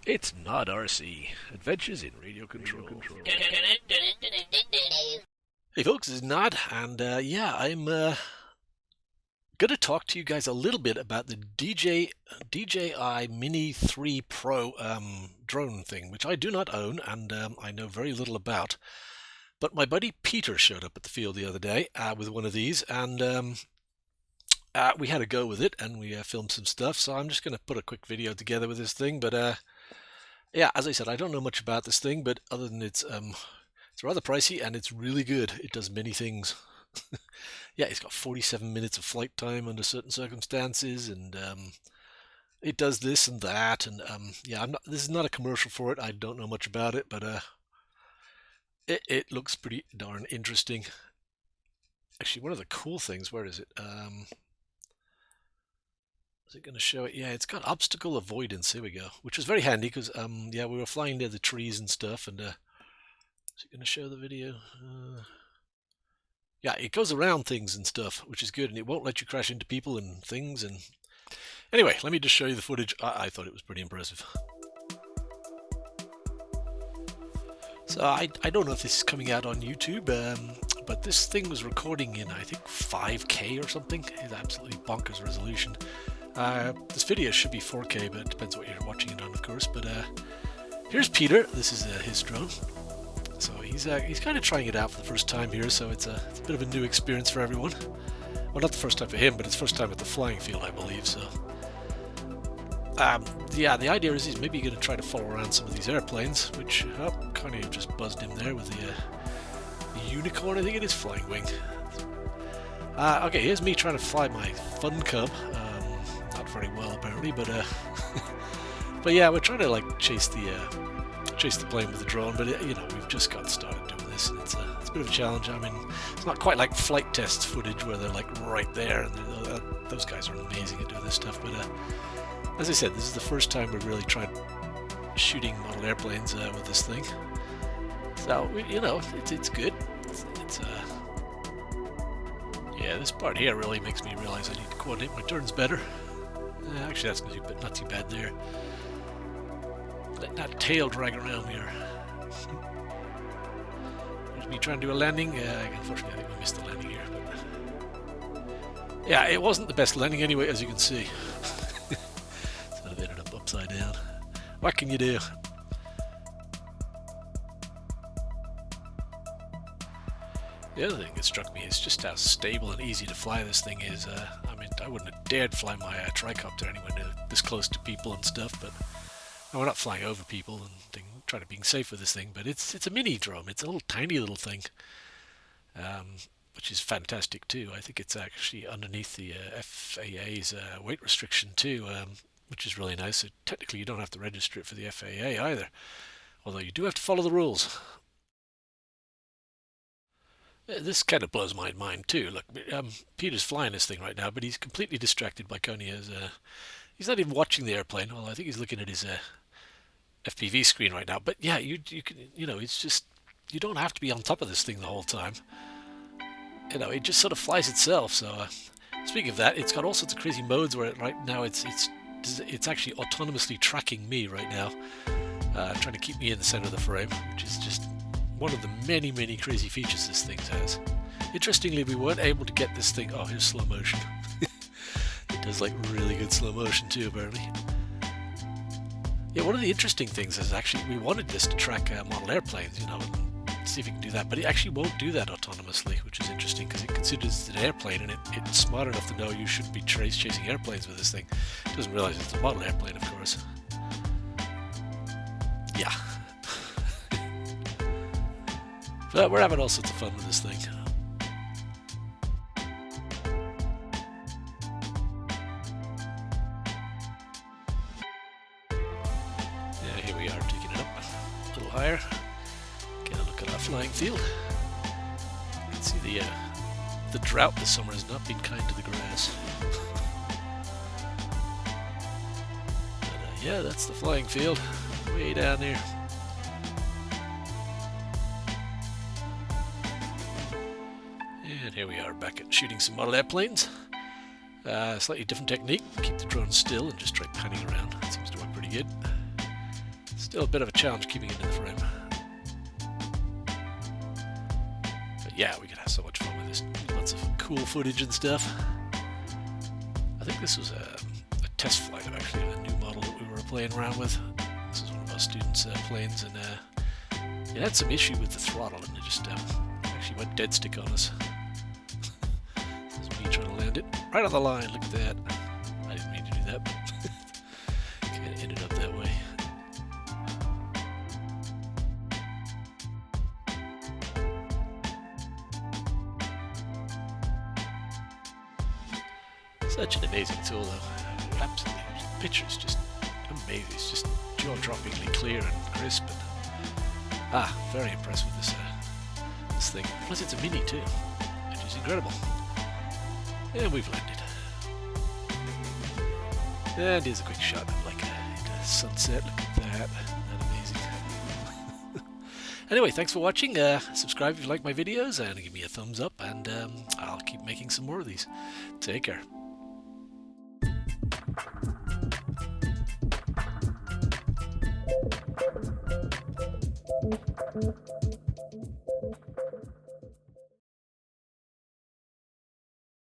It's not RC. Adventures in Radio Control. Hey folks, it's Nod, and I'm going to talk to you guys a little bit about the DJI Mini 3 Pro drone thing, which I do not own, and I know very little about. But my buddy Peter showed up at the field the other day with one of these, and we had a go with it, and we filmed some stuff, so I'm just going to put a quick video together with this thing, but yeah, as I said, I don't know much about this thing, but other than it's rather pricey and it's really good. It does many things. Yeah, it's got 47 minutes of flight time under certain circumstances, and it does this and that, and yeah, this is not a commercial for it. I don't know much about it, but it looks pretty darn interesting. Actually, one of the cool things, where is it? Is it going to show it? Yeah, it's got obstacle avoidance. Here we go, which was very handy because yeah, we were flying near the trees and stuff. And is it going to show the video? Yeah, it goes around things and stuff, which is good, and it won't let you crash into people and things. And anyway, let me just show you the footage. I thought it was pretty impressive. So I don't know if this is coming out on YouTube, but this thing was recording in, I think, 5K or something. It's absolutely bonkers resolution. This video should be 4K, but it depends what you're watching it on, of course. But here's Peter. This is his drone. So he's kind of trying it out for the first time here, so it's a bit of a new experience for everyone. Well, not the first time for him, but it's first time at the flying field, I believe. So yeah, the idea is he's maybe going to try to follow around some of these airplanes, which kind of just buzzed him there with the unicorn, I think it is, flying wing. Okay, here's me trying to fly my Fun Cub. Not very well apparently, but but yeah, we're trying to like chase the plane with the drone. But you know, we've just got started doing this, and it's a bit of a challenge. I mean, it's not quite like flight tests footage where they're like right there, and those guys are amazing at doing this stuff. But as I said, this is the first time we've really tried shooting model airplanes with this thing. So you know, it's good. It's yeah, this part here really makes me realize I need to coordinate my turns better. Actually, that's not too bad there. Let that tail drag around here. There's me trying to do a landing. Unfortunately, I think we missed the landing here. But yeah, it wasn't the best landing anyway, as you can see. So I've ended up upside down. What can you do? The other thing that struck me is just how stable and easy to fly this thing is. I mean, I wouldn't have dared fly my tricopter anywhere this close to people and stuff, but we're not flying over people and trying to be safe with this thing, but it's a mini drone. It's a little tiny little thing, which is fantastic too. I think it's actually underneath the FAA's weight restriction too, which is really nice. So technically you don't have to register it for the FAA either, although you do have to follow the rules. This kind of blows my mind too. Look, Peter's flying this thing right now, but he's completely distracted by Konya's. He's not even watching the airplane. Although I think he's looking at his FPV screen right now. But yeah, you can, you know, it's just, you don't have to be on top of this thing the whole time. You know, it just sort of flies itself. So speaking of that, it's got all sorts of crazy modes where right now it's actually autonomously tracking me right now, trying to keep me in the center of the frame, which is just one of the many, many crazy features this thing has. Interestingly, we weren't able to get this thing. Oh, here's slow motion. It does like really good slow motion too, apparently. Yeah, one of the interesting things is actually we wanted this to track model airplanes, you know, and see if it can do that, but it actually won't do that autonomously, which is interesting because it considers it an airplane, and it's smart enough to know you shouldn't be chasing airplanes with this thing. It doesn't realize it's a model airplane, of course. Yeah. But we're having all sorts of fun with this thing. Yeah, here we are, taking it up a little higher. Get a look at our flying field. You can see the drought this summer has not been kind to the grass. But, yeah, that's the flying field, way down there. And here we are back at shooting some model airplanes. Slightly different technique. Keep the drone still and just try panning around. It seems to work pretty good. Still a bit of a challenge keeping it in the frame. But yeah, we could have so much fun with this. Lots of cool footage and stuff. I think this was a test flight of actually a new model that we were playing around with. This is one of our students' planes, and it had some issue with the throttle, and it just actually went dead stick on us. This is me trying to land it right on the line. Look at that. I didn't mean to do that, but kind of ended up that way. Such an amazing tool, though. Absolutely, the picture is just amazing. It's just jaw-droppingly clear and crisp. And, very impressed with this thing. Plus, it's a mini too, which is incredible. And we've landed. And here's a quick shot of like a sunset. Look at that. Isn't that amazing? Anyway, thanks for watching. Subscribe if you like my videos, and give me a thumbs up. And I'll keep making some more of these. Take care. Thank you.